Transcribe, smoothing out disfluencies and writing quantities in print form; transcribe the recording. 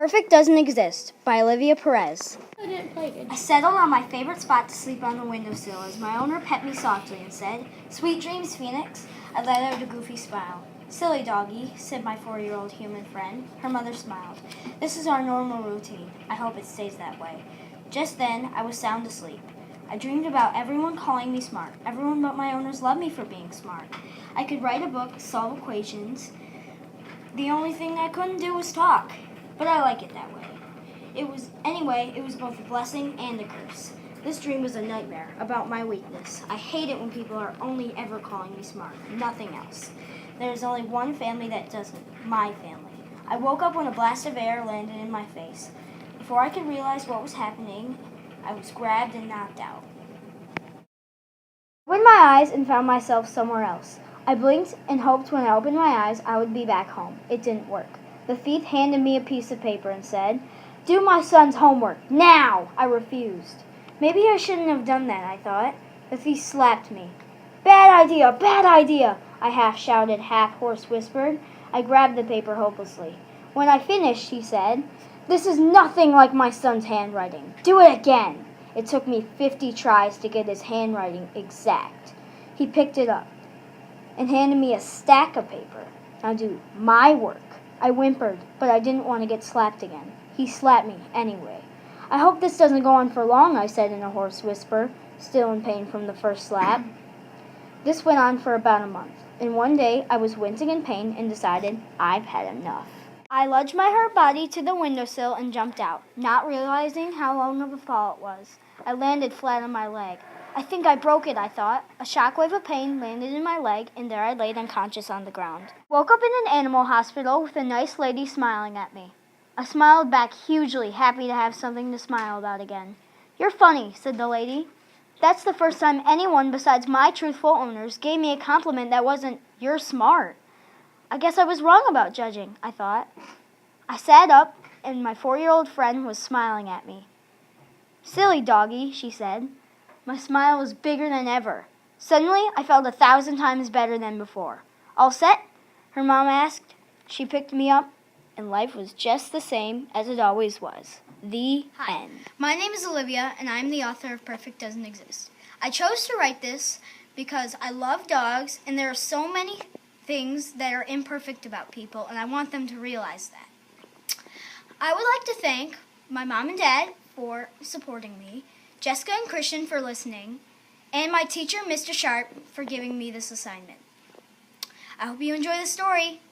Perfect Doesn't Exist by Olivia Perez. I settled on my favorite spot to sleep on the windowsill as my owner pet me softly and said, "Sweet dreams, Phoenix." I let out a goofy smile. "Silly doggy," said my 4-year-old human friend. Her mother smiled. "This is our normal routine. I hope it stays that way." Just then, I was sound asleep. I dreamed about everyone calling me smart. Everyone but my owners loved me for being smart. I could write a book, solve equations. The only thing I couldn't do was talk. But I like it that way. It was both a blessing and a curse. This dream was a nightmare about my weakness. I hate it when people are only ever calling me smart, nothing else. There is only one family that doesn't, my family. I woke up when a blast of air landed in my face. Before I could realize what was happening, I was grabbed and knocked out. I opened my eyes and found myself somewhere else. I blinked and hoped when I opened my eyes I would be back home. It didn't work. The thief handed me a piece of paper and said, "Do my son's homework, now!" I refused. Maybe I shouldn't have done that, I thought. The thief slapped me. "Bad idea, bad idea!" I half shouted, half hoarse whispered. I grabbed the paper hopelessly. When I finished, he said, "This is nothing like my son's handwriting. Do it again." It took me 50 tries to get his handwriting exact. He picked it up and handed me a stack of paper. "Now do my work." I whimpered, but I didn't want to get slapped again. He slapped me anyway. "I hope this doesn't go on for long," I said in a hoarse whisper, still in pain from the first slap. This went on for about a month, and one day I was wincing in pain and decided I've had enough. I lunged my hurt body to the windowsill and jumped out, not realizing how long of a fall it was. I landed flat on my leg. "I think I broke it," I thought. A shockwave of pain landed in my leg, and there I laid unconscious on the ground. Woke up in an animal hospital with a nice lady smiling at me. I smiled back hugely, happy to have something to smile about again. "You're funny," said the lady. That's the first time anyone besides my truthful owners gave me a compliment that wasn't, "You're smart." I guess I was wrong about judging, I thought. I sat up, and my 4-year-old friend was smiling at me. "Silly doggy," she said. My smile was bigger than ever. Suddenly, I felt 1,000 times better than before. "All set?" her mom asked. She picked me up, and life was just the same as it always was. The end. My name is Olivia, and I'm the author of Perfect Doesn't Exist. I chose to write this because I love dogs, and there are so many things that are imperfect about people, and I want them to realize that. I would like to thank my mom and dad for supporting me, Jessica and Christian for listening, and my teacher, Mr. Sharp, for giving me this assignment. I hope you enjoy the story.